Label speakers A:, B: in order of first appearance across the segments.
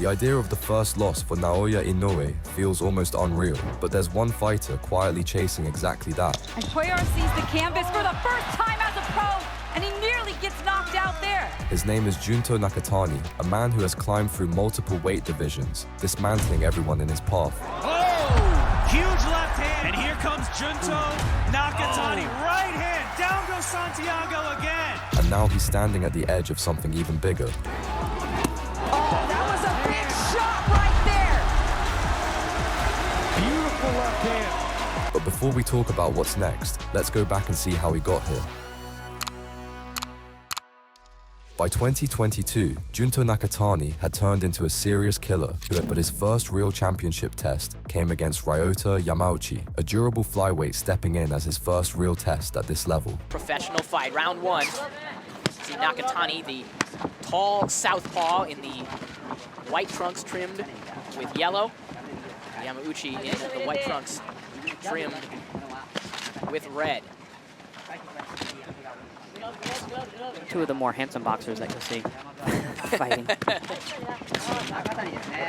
A: The idea of the first loss for Naoya Inoue feels almost unreal, but there's one fighter quietly chasing exactly that.
B: And Cuellar sees the canvas for the first time as a pro, and he nearly gets knocked out there.
A: His name is Junto Nakatani, a man who has climbed through multiple weight divisions, dismantling everyone in his path.
C: Oh, huge left hand, and here comes Junto Nakatani, right hand, down goes Santiago again.
A: And now he's standing at the edge of something even bigger.
B: Oh, that was a big shot right there.
C: Beautiful left hand.
A: But before we talk about what's next, let's go back and see how he got here. By 2022, Junto Nakatani had turned into a serious killer, but his first real championship test came against Ryota Yamauchi, a durable flyweight stepping in as his first real test at this level.
D: Professional fight, round one. See Nakatani, the tall southpaw in the white trunks trimmed with yellow. Yamauchi in the white trunks trimmed with red.
E: Two of the more handsome boxers that you'll see fighting.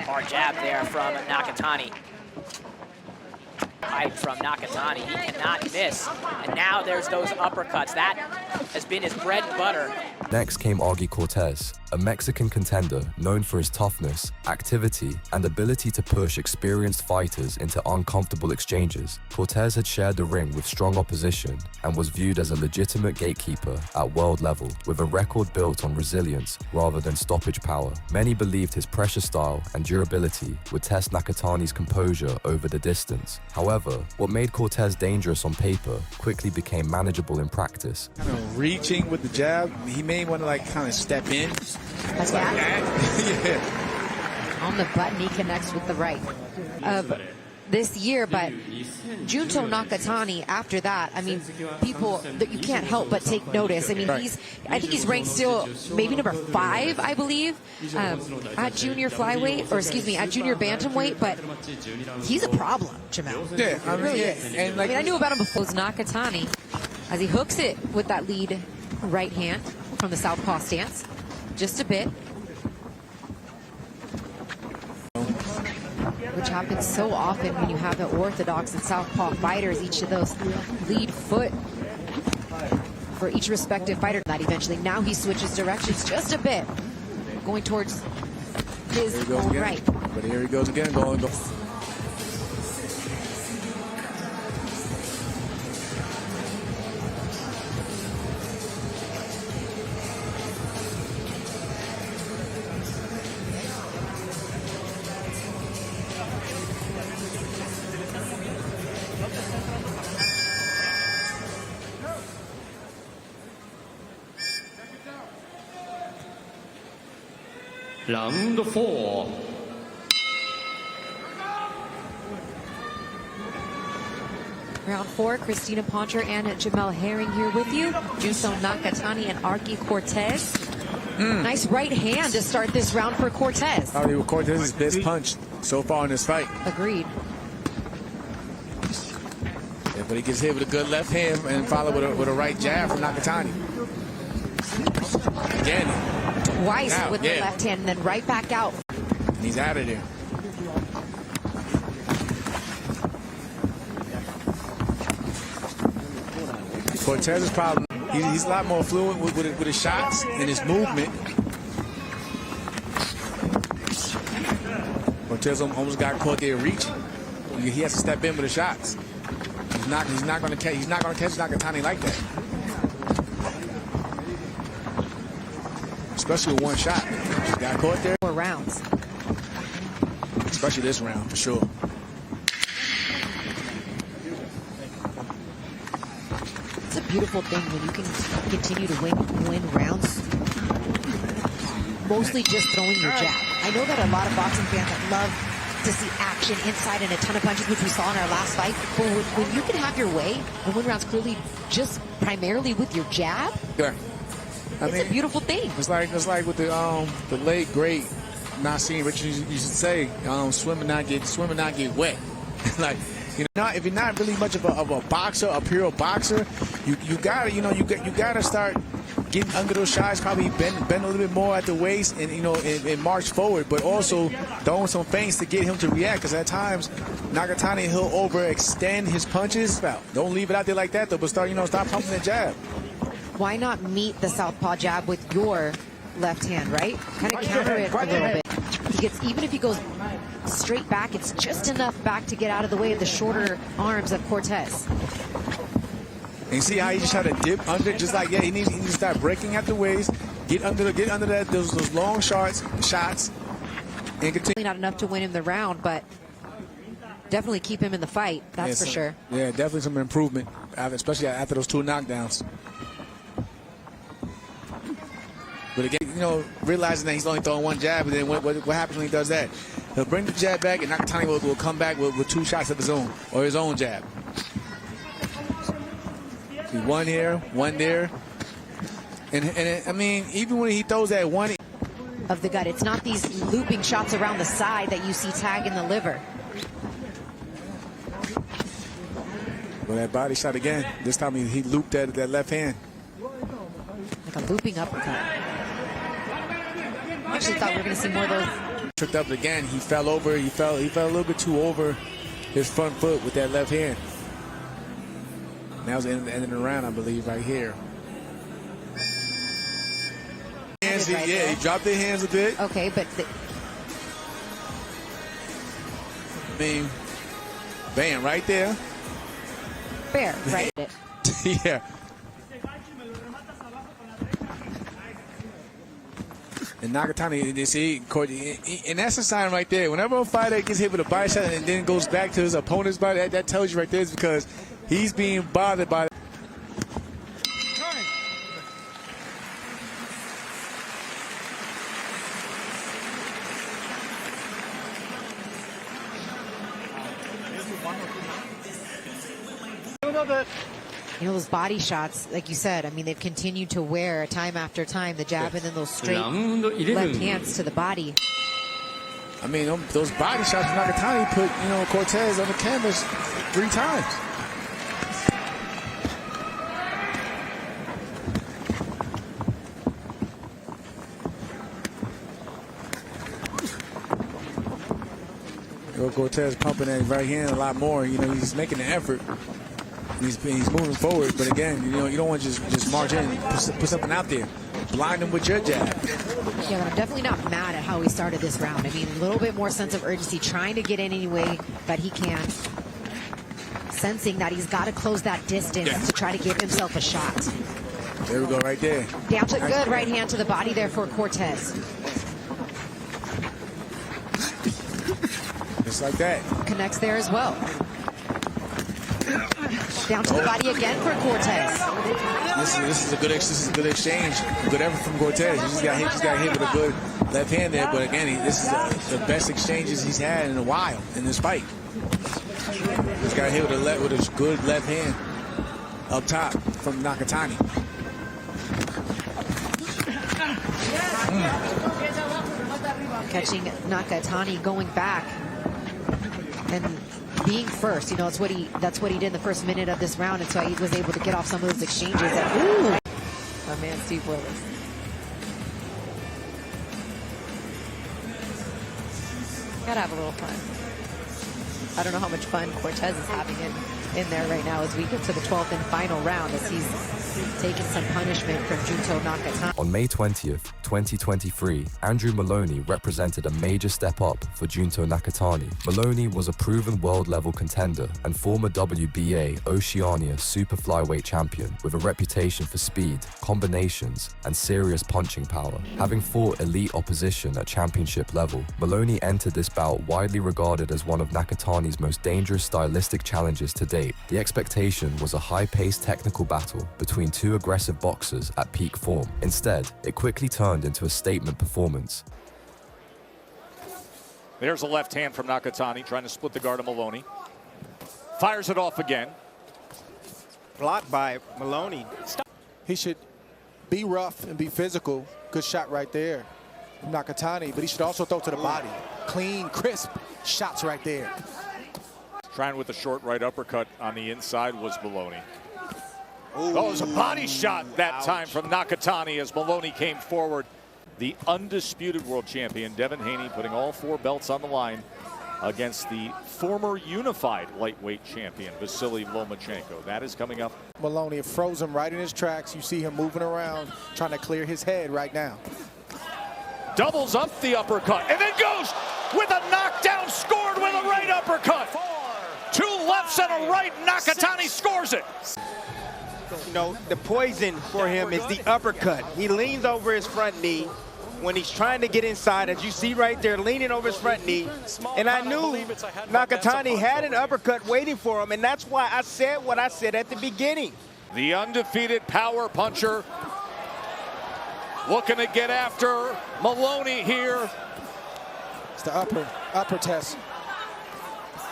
D: Hard jab there from Nakatani. Height from Nakatani, he cannot miss. And now there's those uppercuts. That has been his bread and butter.
A: Next came Augie Cortez, a Mexican contender known for his toughness, activity, and ability to push experienced fighters into uncomfortable exchanges. Cortez had shared the ring with strong opposition and was viewed as a legitimate gatekeeper at world level, with a record built on resilience rather than stoppage power. Many believed his pressure style and durability would test Nakatani's composure over the distance. However, what made Cortez dangerous on paper quickly became manageable in practice.
F: Reaching with the jab, he may want to kind of step in.
G: Like that?
F: Yeah.
G: On the button, he connects with the right of this year, but Junto Nakatani, after that, I mean, people that you can't help but take notice. I mean, I think he's ranked still maybe number 5, I believe, at junior flyweight, or excuse me, at junior bantamweight, but he's a problem, Jamel.
F: Yeah,
G: I really is.
F: And
G: I mean, I knew about him before. It's Nakatani, as he hooks it with that lead right hand from the southpaw stance, just a bit. Which happens so often when you have the orthodox and southpaw fighters, each of those lead foot for each respective fighter. That eventually, now he switches directions just a bit, going towards his own right.
F: But here he goes again, going.
H: Round 4.
G: Round 4, Christina Poncher and Jamel Herring here with you. Junto Nakatani and Augie Cortez. Nice right hand to start this round for Cortez.
F: Probably Cortez's best punch so far in this fight.
G: Agreed.
F: Yeah, but he gets hit with a good left hand and followed with a right jab from Nakatani. Again.
G: Twice
F: Now,
G: with the left hand, and then right back out.
F: And he's out of there. Cortez's problem, he's a lot more fluent with his shots and his movement. Cortez almost got caught there reaching. He has to step in with the shots. He's not going to catch Nakatani like that. Especially with one shot. Got caught there.
G: 4 rounds.
F: Especially this round, for sure.
G: It's a beautiful thing when you can continue to win rounds, mostly just throwing your jab. I know that a lot of boxing fans that love to see action inside and a ton of punches, which we saw in our last fight. But when you can have your way and win rounds clearly just primarily with your jab,
F: Yeah.
G: it's a beautiful thing.
F: It's like with the late great Nassim Richards used to say, swim and not get wet. Like, if you're not really much of a boxer, a pure boxer, you gotta start getting under those shots, probably bend a little bit more at the waist, and and march forward, but also throwing some feints to get him to react. Because at times, Nakatani, he'll overextend his punches. Don't leave it out there like that though, but start pumping the jab.
G: Why not meet the southpaw jab with your left hand, right? Kind of counter it a little bit. Even if he goes straight back, it's just enough back to get out of the way of the shorter arms of Cortez.
F: And you see how he just tried to dip under, just like he needs to start breaking at the waist, get under those long shots, and continue.
G: Not enough to win him the round, but definitely keep him in the fight. That's for sure.
F: Yeah, definitely some improvement, especially after those 2 knockdowns. But again, realizing that he's only throwing 1 jab, and then what happens when he does that? He'll bring the jab back, and Nakatani will come back with 2 shots of his own, or his own jab. See, 1 here, 1 there. And I mean, even when he throws that 1
G: of the gut, it's not these looping shots around the side that you see tagging the liver.
F: Well, that body shot again. This time he looped that left hand.
G: Like a looping uppercut. I actually thought we were going to see more of those.
F: Tripped up again. He fell over. He fell a little bit too over his front foot with that left hand. That was the end of the round, I believe, right here. Hands, he dropped their hands a bit.
G: Okay, but
F: I mean, bam, right there.
G: Fair, right?
F: Yeah. And Nakatani, you see, and that's a sign right there. Whenever a fighter gets hit with a body shot and then goes back to his opponent's body, that tells you right there is because he's being bothered by.
G: Those body shots, like you said, I mean, they've continued to wear time after time, the jab and then those straight left hands to the body.
F: I mean, those body shots, Nakatani put, Cortez on the canvas 3 times. Cortez pumping that right hand a lot more. He's making an effort. He's moving forward, but again, you don't want to just march in and put something out there. Blind him with your jab.
G: Yeah, but I'm definitely not mad at how he started this round. I mean, a little bit more sense of urgency, trying to get in any way that he can. Sensing that he's got to close that distance to try to give himself a shot.
F: There we go, right there.
G: Down to good right hand to the body there for Cortez.
F: Just like that.
G: Connects there as well. Down to the body again for Cortez.
F: This is a good exchange. Good effort from Cortez. He just got hit with a good left hand there. But again, this is the best exchanges he's had in a while in this fight. He's got hit with a good left hand up top from Nakatani.
G: Catching Nakatani going back and being first, that's what he did in the first minute of this round, and so he was able to get off some of those exchanges. Ooh, my man Steve Willis. Gotta have a little fun. I don't know how much fun Cortez is having in there right now as we get to the 12th and final round, as he's taking some punishment from Junto Nakatani.
A: On May 20th, 2023, Andrew Maloney represented a major step up for Junto Nakatani. Maloney was a proven world-level contender and former WBA Oceania super flyweight champion with a reputation for speed, combinations, and serious punching power. Having fought elite opposition at championship level, Maloney entered this bout widely regarded as one of Nakatani's most dangerous stylistic challenges to date. The expectation was a high-paced technical battle between 2 aggressive boxers at peak form. Instead, it quickly turned into a statement performance.
I: There's a left hand from Nakatani, trying to split the guard of Maloney. Fires it off again.
J: Blocked by Maloney. He should be rough and be physical. Good shot right there from Nakatani, but he should also throw to the body. Clean, crisp shots right there.
I: Trying with a short right uppercut on the inside was Maloney. Oh, it was a body shot that time from Nakatani as Maloney came forward. The undisputed world champion, Devin Haney, putting all 4 belts on the line against the former unified lightweight champion, Vasily Lomachenko. That is coming up.
J: Maloney froze him right in his tracks. You see him moving around, trying to clear his head right now.
I: Doubles up the uppercut and then goes with a knockdown, scored with a right uppercut. 2 lefts and a right. Nakatani scores it.
K: You know, the poison for him is the uppercut. He leans over his front knee when he's trying to get inside, as you see right there, leaning over his front knee. And I knew Nakatani had an uppercut waiting for him, and that's why I said what I said at the beginning.
I: The undefeated power puncher looking to get after Maloney here.
J: It's the upper test.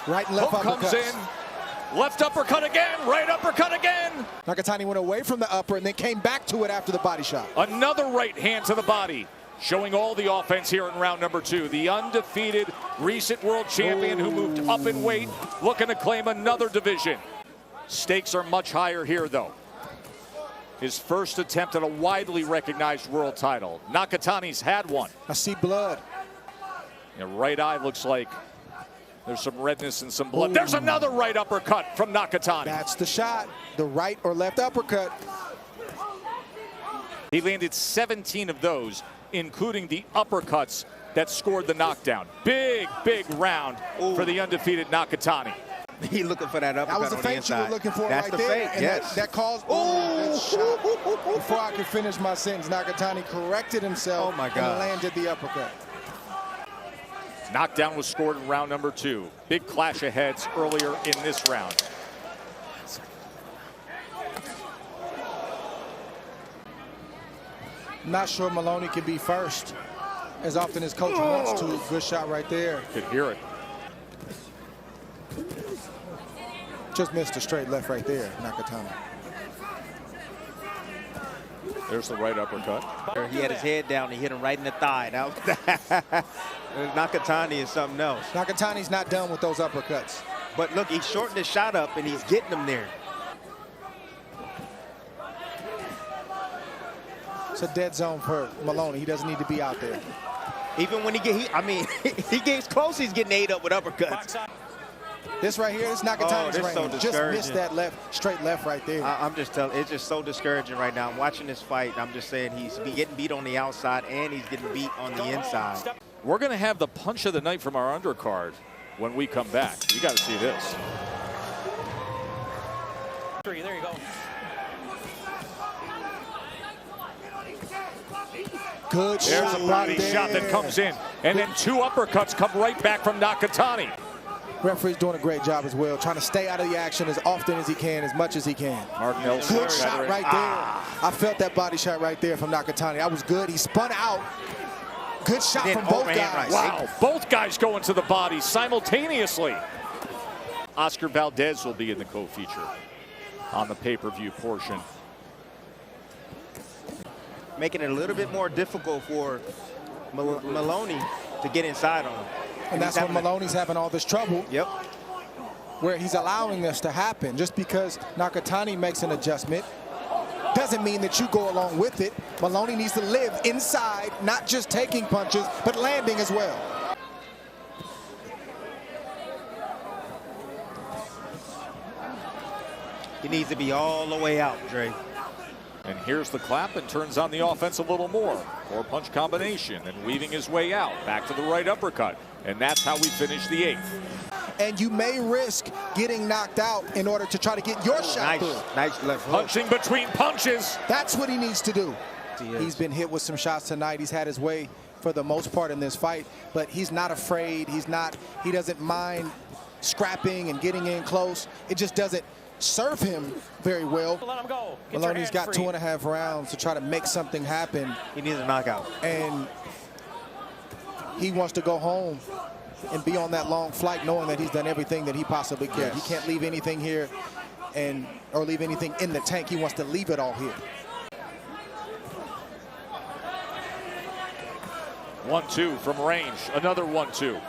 J: Right and left
I: Hook comes
J: uppercuts.
I: in. Left uppercut again, right uppercut again.
J: Nakatani went away from the upper and then came back to it after the body shot.
I: Another right hand to the body, showing all the offense here in round number 2. The undefeated recent world champion who moved up in weight, looking to claim another division. Stakes are much higher here, though. His first attempt at a widely recognized world title. Nakatani's had one.
J: I see blood.
I: Your right eye looks like there's some redness and some blood. There's another right uppercut from Nakatani.
J: That's the shot, the right or left uppercut.
I: He landed 17 of those, including the uppercuts that scored the knockdown. Big, big round for the undefeated Nakatani.
K: He looking for that uppercut.
J: That was the
K: on
J: feint
K: the
J: you were looking for.
K: That's
J: right
K: the
J: there.
K: feint,
J: And
K: yes.
J: that caused that shot. Before I could finish my sentence, Nakatani corrected himself
K: Oh my
J: and
K: God.
J: landed the uppercut.
I: Knockdown was scored in round number 2. Big clash of heads earlier in this round.
J: Not sure Maloney can be first as often as coach wants to. Good shot right there.
I: Could hear it.
J: Just missed a straight left right there, Nakatani.
I: There's the right uppercut.
K: He had his head down. He hit him right in the thigh. Now, Nakatani is something else.
J: Nakatani's not done with those uppercuts.
K: But look, he shortened his shot up, and he's getting them there.
J: It's a dead zone for Maloney. He doesn't need to be out there.
K: Even when he gets close, he's getting ate up with uppercuts.
J: This right here, this Nakatani's
K: this so
J: range. Just
K: discouraging.
J: missed that straight left right there.
K: I'm just telling, it's just so discouraging right now. I'm watching this fight, and I'm just saying he's getting beat on the outside, and he's getting beat on the inside.
I: We're going to have the punch of the night from our undercard when we come back. You got to see this.
C: There you go.
J: Good shot.
I: There's a body shot that comes in. And then 2 uppercuts come right back from Nakatani.
J: Referee's doing a great job as well, trying to stay out of the action as often as he can, as much as he can.
I: Mark Nelson.
J: Good shot right there. I felt that body shot right there from Nakatani. That was good. He spun out. Good shot from both guys.
I: Wow, both guys going to the body simultaneously. Oscar Valdez will be in the co-feature on the pay-per-view portion.
K: Making it a little bit more difficult for Maloney to get inside on him.
J: And that's when Maloney's having all this trouble.
K: Yep.
J: Where he's allowing this to happen. Just because Nakatani makes an adjustment doesn't mean that you go along with it. Maloney needs to live inside, not just taking punches, but landing as well.
K: He needs to be all the way out, Dre.
I: And here's the clap, and turns on the offense a little more. 4-punch combination and weaving his way out. Back to the right uppercut. And that's how we finish the 8th.
J: And you may risk getting knocked out in order to try to get your shot through.
K: Nice left hook.
I: Punching between punches.
J: That's what he needs to do. He's been hit with some shots tonight. He's had his way for the most part in this fight, but he's not afraid. He doesn't mind scrapping and getting in close. It just doesn't serve him very well.
C: Let him go.
J: Maloney's got 2.5 rounds to try to make something happen.
K: He needs a knockout.
J: And he wants to go home and be on that long flight knowing that he's done everything that he possibly can. He can't leave anything here or leave anything in the tank. He wants to leave it all here.
I: 1-2 from range. Another 1-2.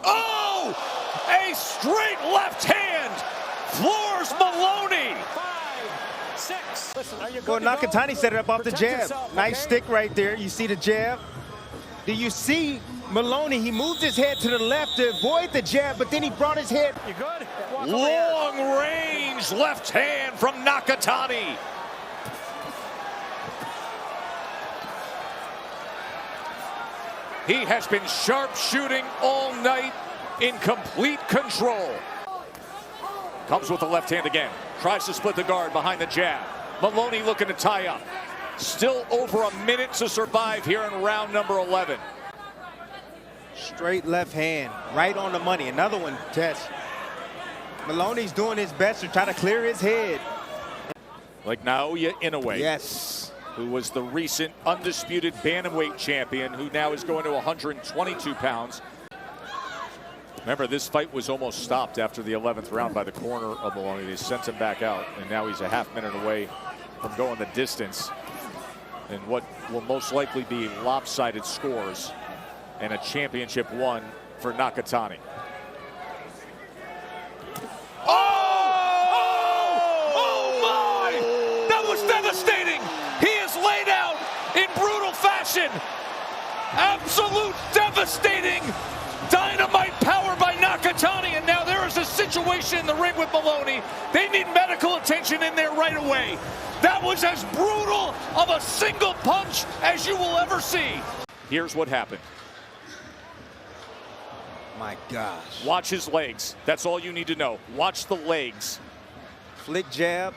I: Oh! left hand floors Maloney.
K: Well, Nakatani set it up off the jab. Nice stick right there. You see the jab. Do you see Maloney? He moved his head to the left to avoid the jab, but then he brought his head.
C: You good?
I: Long range left hand from Nakatani. He has been sharp shooting all night, in complete control. Comes with the left hand again. Tries to split the guard behind the jab. Maloney looking to tie up. Still over a minute to survive here in round number 11.
K: Straight left hand, right on the money. Another one, Tess. Maloney's doing his best to try to clear his head.
I: Like Naoya Inoue.
K: Yes.
I: Who was the recent undisputed bantamweight champion, who now is going to 122 pounds. Remember, this fight was almost stopped after the 11th round by the corner of Maloney. They sent him back out, and now he's a half-minute away from going the distance in what will most likely be lopsided scores and a championship won for Nakatani. Oh my! That was devastating! He is laid out in brutal fashion. Absolute devastating dynamite power by Nakatani, and now there is a situation in the ring with Maloney. They need medical attention in there right away. That was as brutal of a single punch as you will ever see. Here's what happened.
K: My gosh.
I: Watch his legs. That's all you need to know. Watch the legs.
K: Flick jab.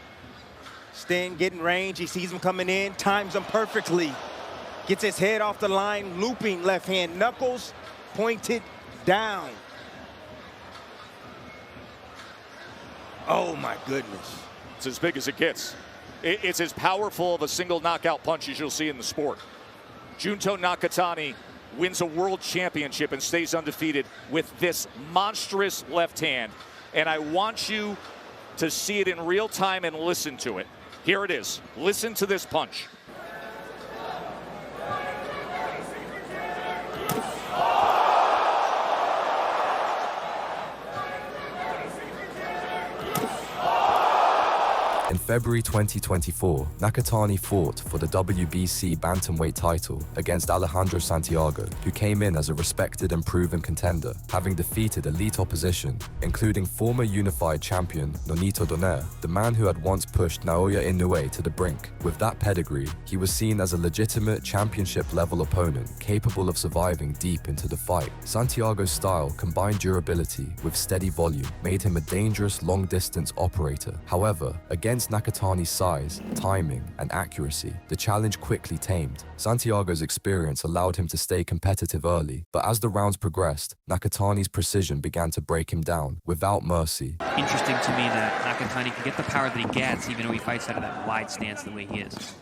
K: Sting getting range. He sees him coming in. Times him perfectly. Gets his head off the line. Looping left hand. Knuckles pointed down. Oh my goodness.
I: It's as big as it gets. It's as powerful of a single knockout punch as you'll see in the sport. Junto Nakatani wins a world championship and stays undefeated with this monstrous left hand. And I want you to see it in real time and listen to it. Here it is. Listen to this punch.
A: In February 2024, Nakatani fought for the WBC bantamweight title against Alejandro Santiago, who came in as a respected and proven contender, having defeated elite opposition, including former unified champion Nonito Donaire, the man who had once pushed Naoya Inoue to the brink. With that pedigree, he was seen as a legitimate championship-level opponent capable of surviving deep into the fight. Santiago's style combined durability with steady volume, made him a dangerous long-distance operator. However, against Nakatani's size, timing, and accuracy, the challenge quickly tamed. Santiago's experience allowed him to stay competitive early, but as the rounds progressed, Nakatani's precision began to break him down without mercy.
E: Interesting to me that Nakatani can get the power that he gets, even though he fights out of that wide stance the way he is.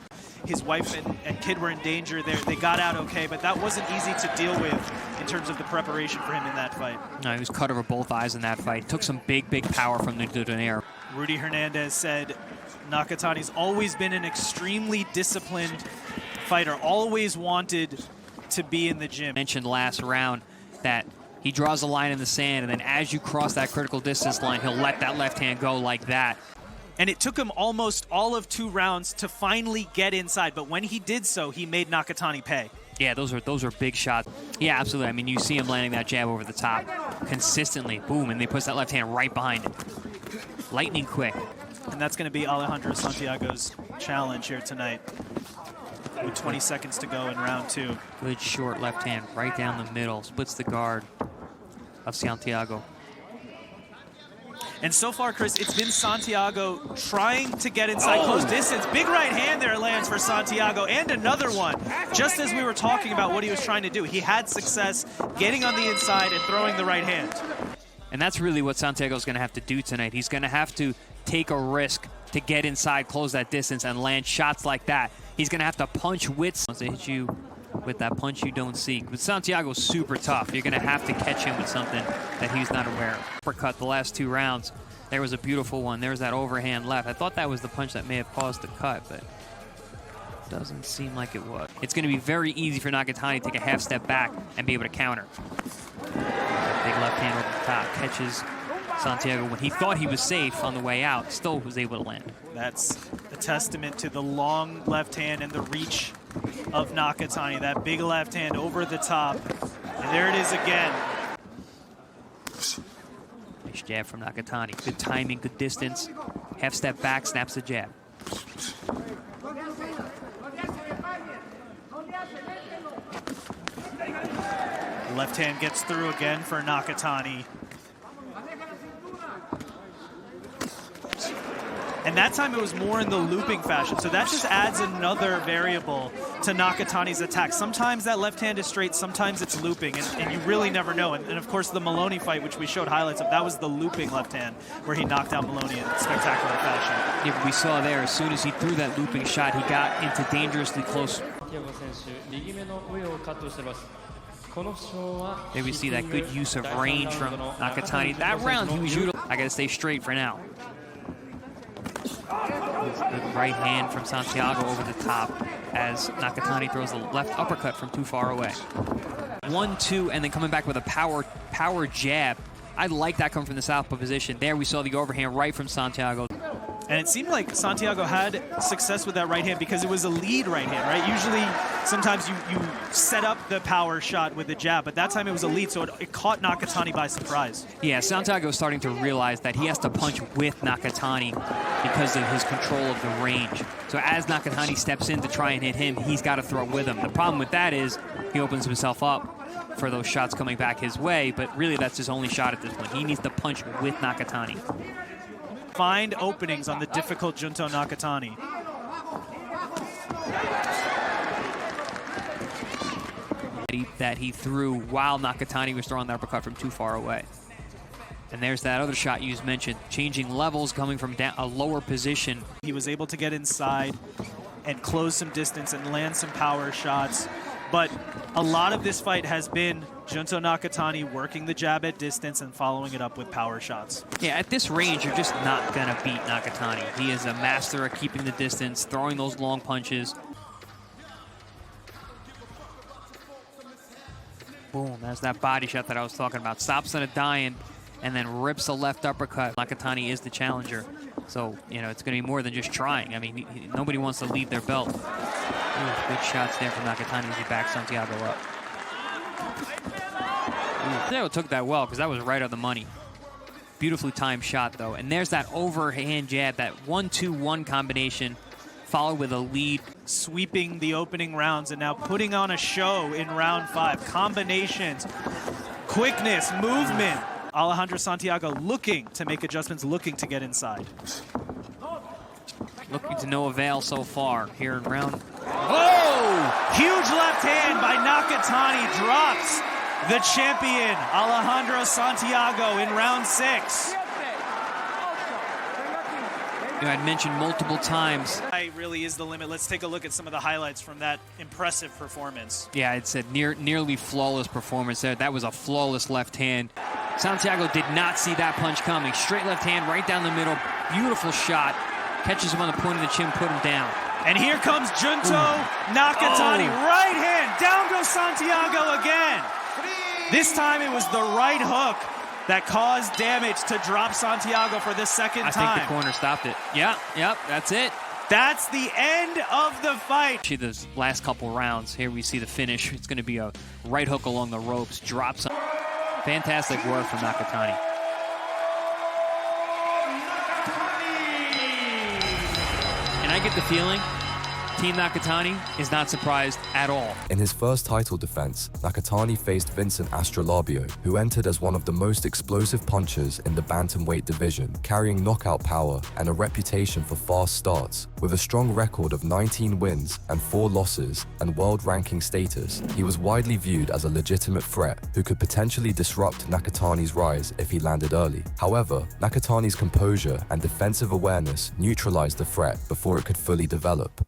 C: His wife and kid were in danger there. They got out okay, but that wasn't easy to deal with in terms of the preparation for him in that fight.
E: No, he was cut over both eyes in that fight. Took some big power from the Donaire.
C: Rudy Hernandez said Nakatani's always been an extremely disciplined fighter, always wanted to be in the gym.
E: Mentioned last round that he draws a line in the sand, and then as you cross that critical distance line, he'll let that left hand go like that.
C: And it took him almost all of 2 rounds to finally get inside, but when he did so, he made Nakatani pay.
E: Yeah, those are big shots. Yeah, absolutely. I mean, you see him landing that jab over the top consistently. Boom, and he puts that left hand right behind it. Lightning quick.
C: And that's going to be Alejandro Santiago's challenge here tonight with 20 seconds to go in round 2.
E: Good short left hand right down the middle. Splits the guard of Santiago.
C: And so far, Chris, it's been Santiago trying to get inside close distance. Big right hand there lands for Santiago, and another one. Just as we were talking about what he was trying to do, he had success getting on the inside and throwing the right hand.
E: And that's really what Santiago's going to have to do tonight. He's going to have to take a risk to get inside, close that distance, and land shots like that. He's going to have to punch with to hit you with that punch you don't see. But Santiago's super tough. You're going to have to catch him with something that he's not aware of. Uppercut the last 2 rounds. There was a beautiful one. There's that overhand left. I thought that was the punch that may have caused the cut, but doesn't seem like it was. It's going to be very easy for Nakatani to take a half step back and be able to counter. Big left hand over the top. Catches Santiago, when he thought he was safe on the way out, still was able to land.
C: That's a testament to the long left hand and the reach of Nakatani. That big left hand over the top. And there it is again.
E: Nice jab from Nakatani. Good timing, good distance. Half step back, snaps the jab.
C: Left hand gets through again for Nakatani. And that time it was more in the looping fashion. So that just adds another variable to Nakatani's attack. Sometimes that left hand is straight, sometimes it's looping, and you really never know. And of course the Maloney fight, which we showed highlights of, that was the looping left hand where he knocked out Maloney in spectacular fashion.
E: Yeah, but we saw there, as soon as he threw that looping shot, he got into dangerously close. There we see that good use of range from Nakatani. That round he was utilizing. I gotta stay straight for now. Good right hand from Santiago over the top as Nakatani throws the left uppercut from too far away. 1-2, and then coming back with a power jab. I like that coming from the southpaw position. There we saw the overhand right from Santiago.
C: And it seemed like Santiago had success with that right hand because it was a lead right hand, right? Usually, sometimes you set up the power shot with the jab, but that time it was a lead, so it caught Nakatani by surprise.
E: Yeah, Santiago is starting to realize that he has to punch with Nakatani because of his control of the range. So as Nakatani steps in to try and hit him, he's got to throw with him. The problem with that is he opens himself up for those shots coming back his way, but really that's his only shot at this point. He needs to punch with Nakatani.
C: Find openings on the difficult Junto Nakatani.
E: That he threw while Nakatani was throwing the uppercut from too far away. And there's that other shot you just mentioned, changing levels, coming from down a lower position.
C: He was able to get inside and close some distance and land some power shots. But a lot of this fight has been Junto Nakatani working the jab at distance and following it up with power shots.
E: Yeah, at this range, you're just not going to beat Nakatani. He is a master at keeping the distance, throwing those long punches. Boom, that's that body shot that I was talking about. Stops on a die-in and then rips a left uppercut. Nakatani is the challenger. So, you know, it's going to be more than just trying. I mean, nobody wants to leave their belt. Ooh, good shots there from Nakatani as he backs Santiago up. Santiago took that well because that was right on the money. Beautifully timed shot, though. And there's that overhand jab, that 1-2-1 combination, followed with a lead.
C: Sweeping the opening rounds and now putting on a show in round 5. Combinations, quickness, movement. Alejandro Santiago looking to make adjustments, looking to get inside.
E: Looking to no avail so far here in round.
C: Oh! Huge left hand by Nakatani drops the champion, Alejandro Santiago, in round 6.
E: You know, I'd mentioned multiple times.
C: Really is the limit. Let's take a look at some of the highlights from that impressive performance.
E: Yeah, it said nearly flawless performance there. That was a flawless left hand. Santiago did not see that punch coming. Straight left hand right down the middle. Beautiful shot. Catches him on the point of the chin, put him down.
C: And here comes Junto Nakatani. Right hand. Down goes Santiago again. This time it was the right hook that caused damage to drop Santiago for the second time.
E: I think the corner stopped it. Yep, that's it.
C: That's the end of the fight.
E: Actually, those last couple rounds, here we see the finish. It's going to be a right hook along the ropes. Drops. Fantastic work from Nakatani. And I get the feeling Team Nakatani is not surprised at all.
A: In his first title defense, Nakatani faced Vincent Astrolabio, who entered as one of the most explosive punchers in the bantamweight division, carrying knockout power and a reputation for fast starts. With a strong record of 19 wins and 4 losses and world-ranking status, he was widely viewed as a legitimate threat who could potentially disrupt Nakatani's rise if he landed early. However, Nakatani's composure and defensive awareness neutralized the threat before it could fully develop.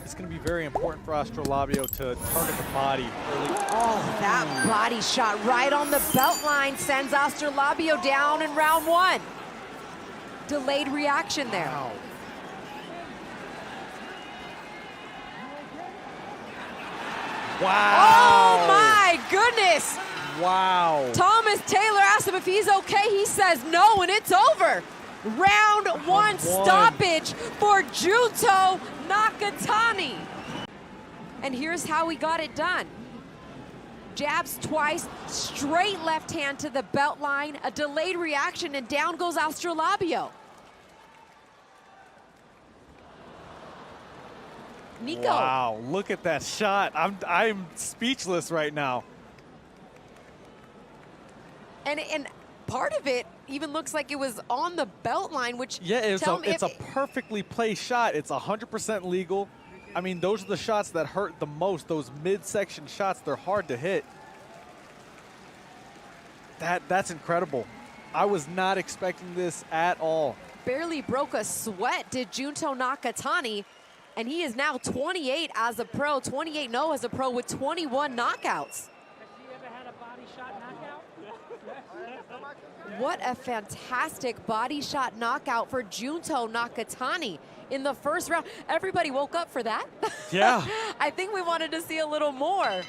L: It's going to be very important for Astrolabio to target the body early.
G: Oh, that body shot right on the belt line sends Astrolabio down in round 1. Delayed reaction there.
L: Wow.
G: Oh my goodness!
L: Wow.
G: Thomas Taylor asked him if he's okay. He says no, and it's over. Round one stoppage for Junto Nakatani. And here's how he got it done. Jabs twice, straight left hand to the belt line, a delayed reaction, and down goes Astrolabio. Nico.
L: Wow, look at that shot. I'm speechless right now.
G: And part of it even looks like it was on the belt line, which
L: yeah, it's a perfectly placed shot. It's 100% legal. I mean, those are the shots that hurt the most. Those midsection shots, they're hard to hit. That's incredible. I was not expecting this at all.
G: Barely broke a sweat, did Junto Nakatani, and he is now 28 as a pro, 28-0 as a pro with 21 knockouts. What a fantastic body shot knockout for Junto Nakatani in the first round. Everybody woke up for that.
L: Yeah.
G: I think we wanted to see a little more.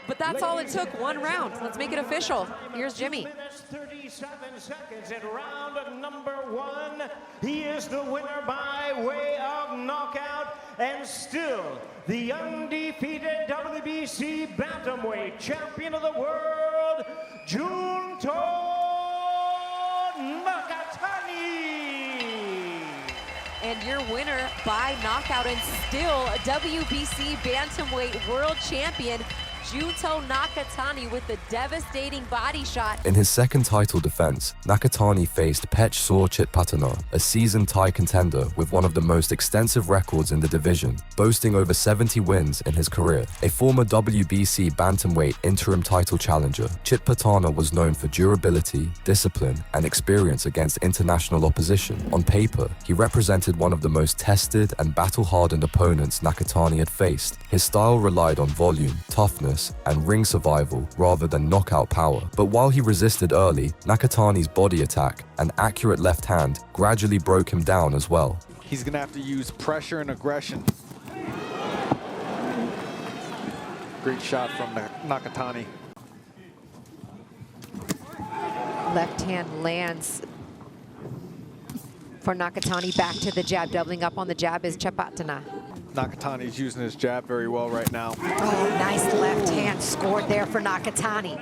G: But that's all it took, one round. Let's make it official. Here's Jimmy.
M: 37 seconds in round number one. He is the winner by way of knockout and still the undefeated WBC Bantamweight Champion of the world, Junto Nakatani.
G: And your winner by knockout and still a WBC Bantamweight World Champion, Junto Nakatani, with the devastating body shot.
A: In his second title defense, Nakatani faced Pech-Saw Chitpatana, a seasoned Thai contender with one of the most extensive records in the division, boasting over 70 wins in his career. A former WBC Bantamweight interim title challenger, Chitpatana was known for durability, discipline, and experience against international opposition. On paper, he represented one of the most tested and battle-hardened opponents Nakatani had faced. His style relied on volume, toughness, and ring survival rather than knockout power. But while he resisted early, Nakatani's body attack and accurate left hand gradually broke him down as well.
L: He's gonna have to use pressure and aggression. Great shot from Nakatani.
G: Left hand lands for Nakatani, back to the jab. Doubling up on the jab is Chitpatana.
L: Nakatani's using his jab very well right now.
G: Oh, nice left hand scored there for Nakatani.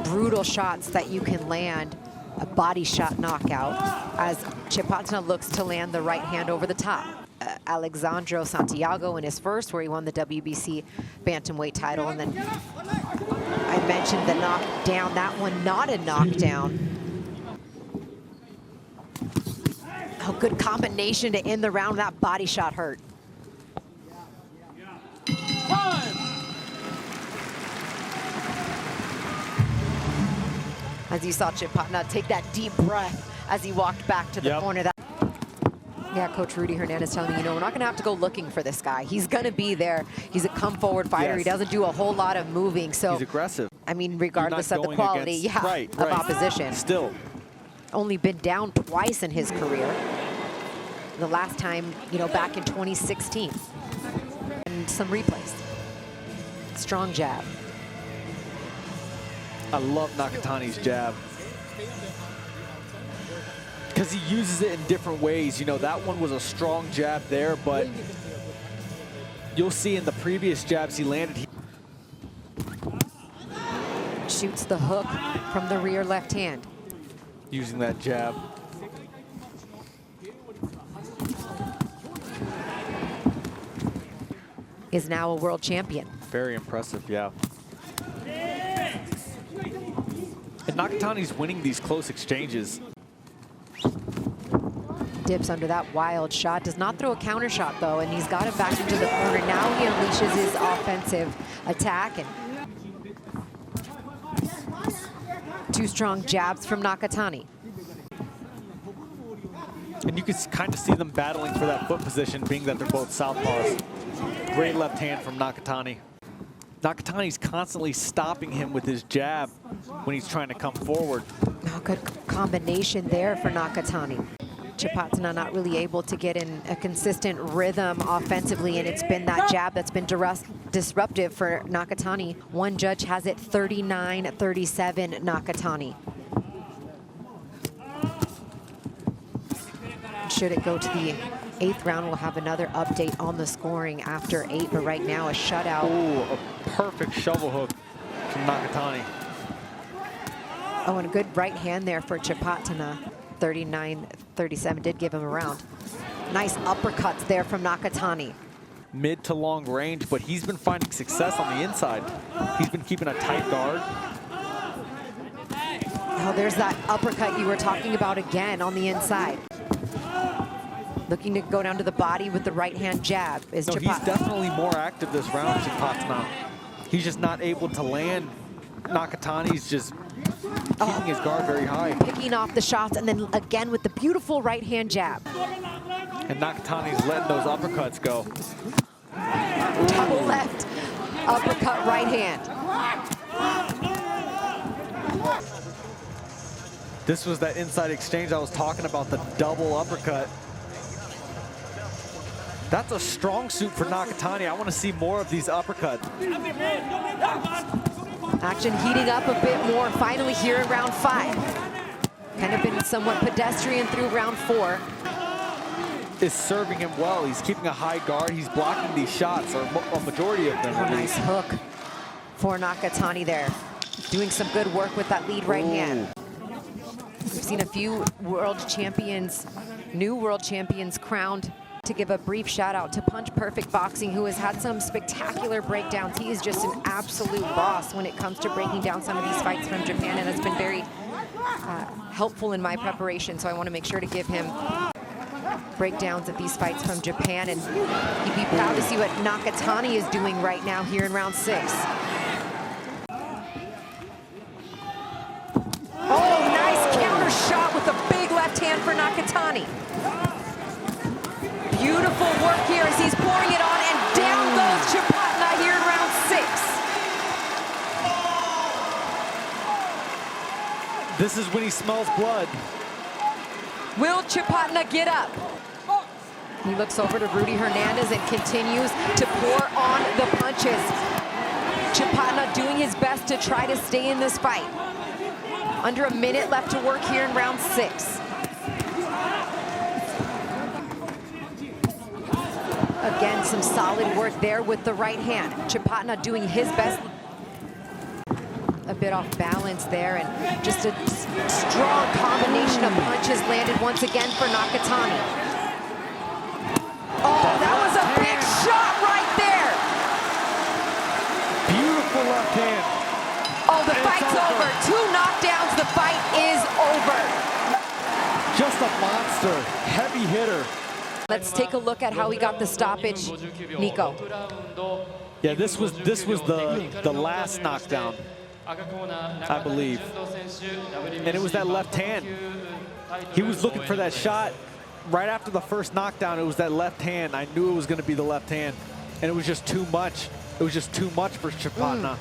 G: Brutal shots that you can land. A body shot knockout as Chitpatana looks to land the right hand over the top. Alejandro Santiago in his first, where he won the WBC Bantamweight title. And then I mentioned the knockdown, that one not a knockdown. A good combination to end the round. That body shot hurt. As you saw Chitpatana take that deep breath as he walked back to the corner. Yeah, Coach Rudy Hernandez telling me, you know, we're not going to have to go looking for this guy. He's going to be there. He's a come-forward fighter. Yes. He doesn't do a whole lot of moving. So
L: he's aggressive.
G: I mean, regardless of the quality of opposition.
L: Still.
G: Only been down twice in his career. The last time, you know, back in 2016. And some replays. Strong jab.
L: I love Nakatani's jab, because he uses it in different ways. You know, that one was a strong jab there, but you'll see in the previous jabs he landed.
G: Shoots the hook from the rear left hand.
L: Using that jab.
G: Is now a world champion.
L: Very impressive, yeah. And Nakatani's winning these close exchanges.
G: Dips under that wild shot. Does not throw a counter shot, though, and he's got it back into the corner. Now he unleashes his offensive attack. And two strong jabs from Nakatani.
L: And you can kind of see them battling for that foot position, being that they're both southpaws. Great left hand from Nakatani. Nakatani's constantly stopping him with his jab when he's trying to come forward.
G: Oh, good combination there for Nakatani. Chitpatana not really able to get in a consistent rhythm offensively, and it's been that jab that's been disruptive for Nakatani. One judge has it 39-37 Nakatani. Should it go to the 8th round, we'll have another update on the scoring after 8, but right now a shutout.
L: Oh, a perfect shovel hook from Nakatani.
G: Oh, and a good right hand there for Chipatana. 39-37 did give him a round. Nice uppercuts there from Nakatani.
L: Mid to long range, but he's been finding success on the inside. He's been keeping a tight guard.
G: Oh, there's that uppercut you were talking about again on the inside. Looking to go down to the body with the right hand jab is
L: No,
G: Chipatana.
L: he's definitely more active this round, Chipatana. He's just not able to land. Nakatani's just keeping his guard very high.
G: Picking off the shots, and then again with the beautiful right hand jab.
L: And Nakatani's letting those uppercuts go.
G: Double left, uppercut right hand.
L: This was that inside exchange I was talking about, the double uppercut. That's a strong suit for Nakatani. I want to see more of these uppercuts.
G: Action heating up a bit more finally here in round 5. Kind of been somewhat pedestrian through round 4.
L: Is serving him well. He's keeping a high guard. He's blocking these shots, or a majority of them.
G: A nice hook for Nakatani there. Doing some good work with that lead right hand. We've seen a few world champions, new world champions crowned. To give a brief shout out to Punch Perfect Boxing, who has had some spectacular breakdowns. He is just an absolute boss when it comes to breaking down some of these fights from Japan, and has been very helpful in my preparation. So I want to make sure to give him breakdowns of these fights from Japan, and you'd be proud to see what Nakatani is doing right now here in round 6. Oh, nice counter shot with a big left hand for Nakatani. Beautiful work here as he's pouring it on, and down goes Chipatana here in round 6.
L: This is when he smells blood.
G: Will Chipatana get up? He looks over to Rudy Hernandez and continues to pour on the punches. Chipatana doing his best to try to stay in this fight. Under a minute left to work here in round 6. Again, some solid work there with the right hand. Chipatana doing his best. A bit off balance there, and just a strong combination of punches landed once again for Nakatani. Oh, that was a big shot right there.
L: Beautiful left hand.
G: Oh, the fight's over. 2 knockdowns, the fight is over.
L: Just a monster, heavy hitter.
G: Let's take a look at how he got the stoppage, Nico.
L: Yeah, this was the last knockdown, I believe. And it was that left hand. He was looking for that shot. Right after the first knockdown, it was that left hand. I knew it was going to be the left hand. And it was just too much. It was just too much for Chipatana.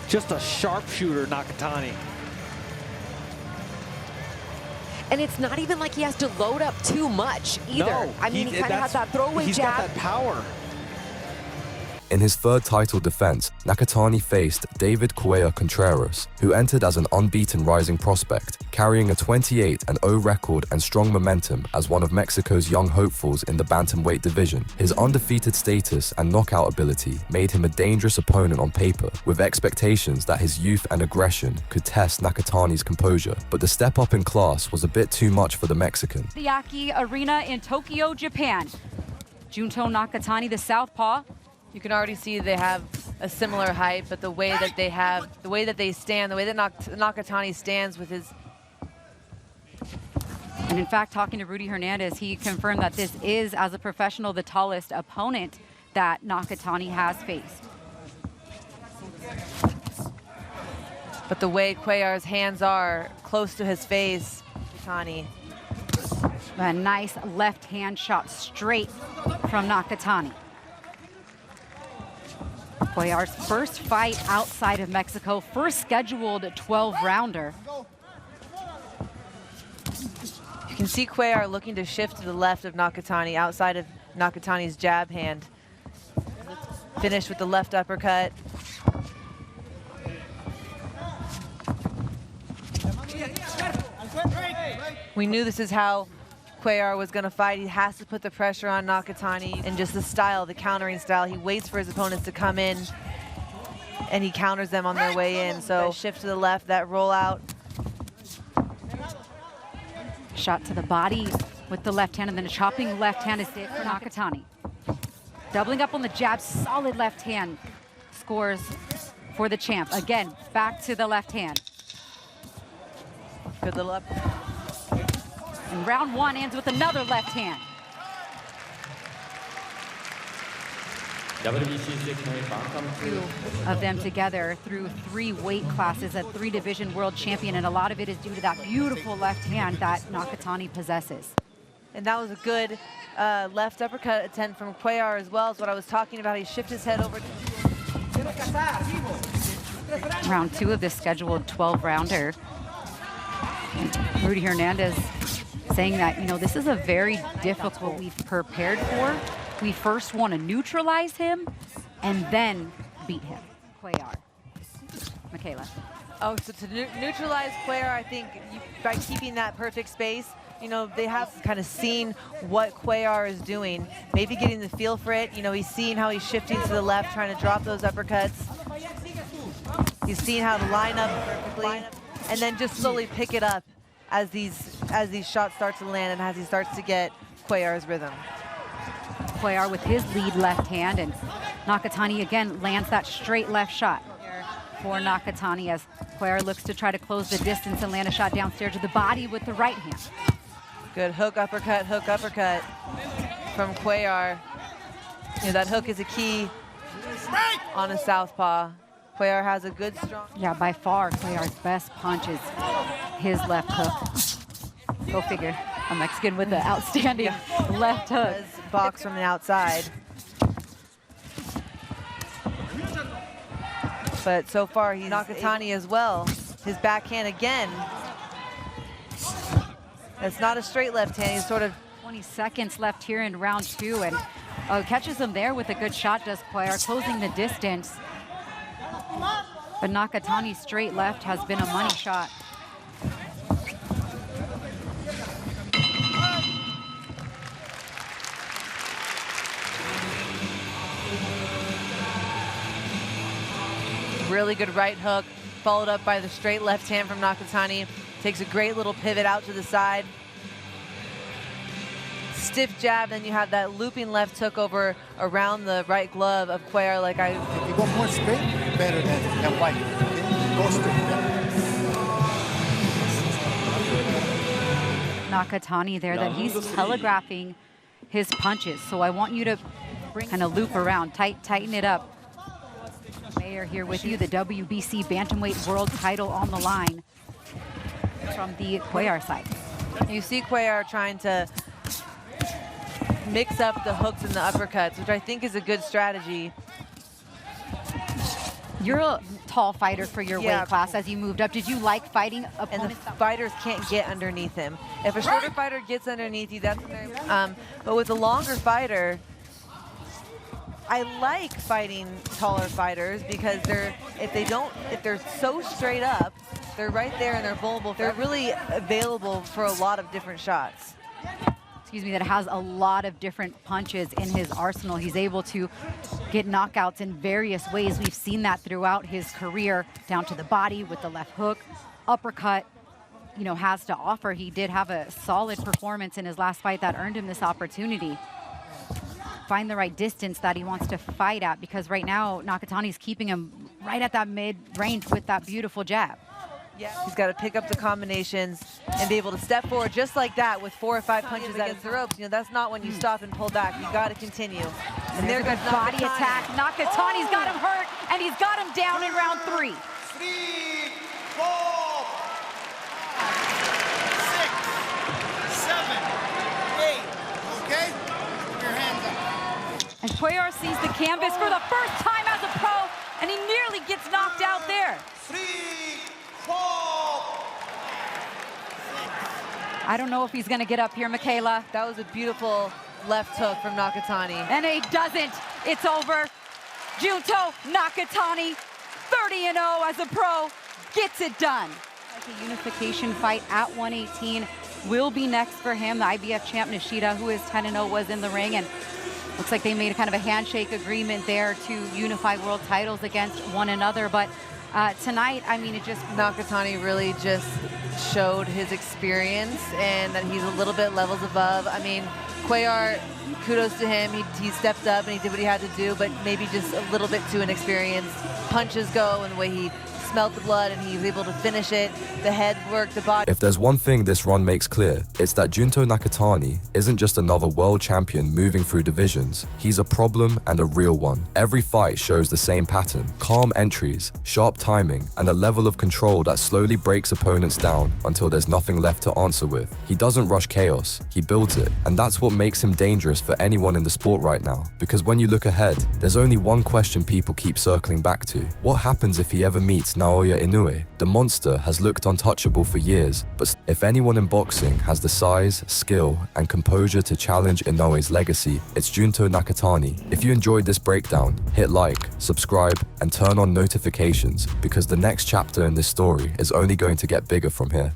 L: Just a sharpshooter, Nakatani.
G: And it's not even like he has to load up too much either.
L: No,
G: I mean, he kind of has that throwaway
L: he's
G: jab.
L: Got that power.
A: In his third title defense, Nakatani faced David Cuellar Contreras, who entered as an unbeaten rising prospect, carrying a 28-0 record and strong momentum as one of Mexico's young hopefuls in the bantamweight division. His undefeated status and knockout ability made him a dangerous opponent on paper, with expectations that his youth and aggression could test Nakatani's composure. But the step up in class was a bit too much for the Mexican.
B: The Yaki Arena in Tokyo, Japan. Junto Nakatani, the southpaw.
N: You can already see they have a similar height, but the way that they have, the way that they stand, the way that Nakatani stands with his...
B: And in fact, talking to Rudy Hernandez, he confirmed that this is, as a professional, the tallest opponent that Nakatani has faced.
N: But the way Cuellar's hands are close to his face, Nakatani.
B: A nice left hand shot straight from Nakatani. Cuellar's first fight outside of Mexico, first scheduled 12-rounder.
N: You can see Cuellar looking to shift to the left of Nakatani outside of Nakatani's jab hand. Finished with the left uppercut. We knew this is how Cuellar was going to fight. He has to put the pressure on Nakatani, and just the style, the countering style. He waits for his opponents to come in, and he counters them on their way in. So shift to the left, that roll out.
B: Shot to the body with the left hand, and then a chopping left hand is it for Nakatani. Doubling up on the jab, solid left hand scores for the champ. Again, back to the left hand.
N: Good little up.
B: And round one ends with another left hand. Two of them together through 3 weight classes, a 3-division world champion, and a lot of it is due to that beautiful left hand that Nakatani possesses.
N: And that was a good left uppercut attempt from Cuellar as well, is what I was talking about. He shifted his head over.
B: Round 2 of this scheduled 12-rounder. Rudy Hernandez saying that, you know, this is a very difficult we've prepared for. We first want to neutralize him and then beat him. Cuellar. Michaela.
N: Oh, so to neutralize Cuellar, I think by keeping that perfect space, you know, they have kind of seen what Cuellar is doing, maybe getting the feel for it. You know, he's seeing how he's shifting to the left, trying to drop those uppercuts. He's seeing how to line up perfectly, and then just slowly pick it up as these shots start to land and as he starts to get Cuellar's rhythm.
B: Cuellar with his lead left hand, and Nakatani again lands that straight left shot for Nakatani as Cuellar looks to try to close the distance and land a shot downstairs to the body with the right hand.
N: Good hook uppercut from Cuellar. You know, that hook is a key on a southpaw. Cuellar has a good, strong...
B: Yeah, by far, Cuellar's best punch is his left hook. Go figure. A Mexican with the outstanding left hook.
N: Box from the outside. But so far, he's Nakatani as well. His backhand again. That's not a straight left hand. He's sort of...
B: 20 seconds left here in round 2, and catches him there with a good shot, does Cuellar, closing the distance. But Nakatani's straight left has been a money shot.
N: Really good right hook, followed up by the straight left hand from Nakatani. Takes a great little pivot out to the side. Stiff jab, then you have that looping left hook over around the right glove of Cuellar. Like I...
O: If you go more straight, better than white. Go straight.
B: Nakatani there, that he's telegraphing his punches. So I want you to kind of loop around, tighten it up. Mayor here with you, the WBC Bantamweight World title on the line from the Cuellar side.
N: You see Cuellar trying to mix up the hooks and the uppercuts, which I think is a good strategy.
B: You're a tall fighter for your weight class as you moved up. Did you like fighting opponents?
N: And the fighters can't get underneath him. If a shorter fighter gets underneath you, that's very... but with a longer fighter, I like fighting taller fighters because if they're so straight up, they're right there and they're vulnerable. They're really available for a lot of different shots.
B: Excuse me, that has a lot of different punches in his arsenal. He's able to get knockouts in various ways. We've seen that throughout his career, down to the body with the left hook, uppercut, you know, has to offer. He did have a solid performance in his last fight that earned him this opportunity. Find the right distance that he wants to fight at, because right now Nakatani's keeping him right at that mid-range with that beautiful jab.
N: Yeah, he's got to pick up the combinations and be able to step forward just like that with 4 or 5 punches against the ropes. You know, that's not when you stop and pull back. You got to continue. And
B: there's a body attack. Nakatani's got him hurt, and he's got him down in round 3.
O: 3, 4, 6, 7, 8. Okay? Put your hands up.
B: And Cuellar sees the canvas for the first time as a pro, and he nearly gets knocked out there.
O: 3, 4.
B: I don't know if he's going to get up here, Michaela.
N: That was a beautiful left hook from Nakatani.
B: And he doesn't. It's over. Junto Nakatani, 30-0 as a pro, gets it done. Like a unification fight at 118 will be next for him. The IBF champ Nishida, who is 10-0, was in the ring, and looks like they made a kind of a handshake agreement there to unify world titles against one another. But tonight, I mean, it just...
N: Nakatani really just showed his experience and that he's a little bit levels above. I mean, Cuellar, kudos to him. He stepped up and he did what he had to do, but maybe just a little bit too inexperienced. Punches go and the way he smelled the blood and he was able to finish it. The head work, the body.
A: If there's one thing this run makes clear, it's that Junto Nakatani isn't just another world champion moving through divisions. He's a problem and a real one. Every fight shows the same pattern: calm entries, sharp timing, and a level of control that slowly breaks opponents down until there's nothing left to answer with. He doesn't rush chaos, he builds it. And that's what makes him dangerous for anyone in the sport right now. Because when you look ahead, there's only one question people keep circling back to. What happens if he ever meets Naoya Inoue? The monster has looked untouchable for years, but if anyone in boxing has the size, skill, and composure to challenge Inoue's legacy, it's Junto Nakatani. If you enjoyed this breakdown, hit like, subscribe, and turn on notifications, because the next chapter in this story is only going to get bigger from here.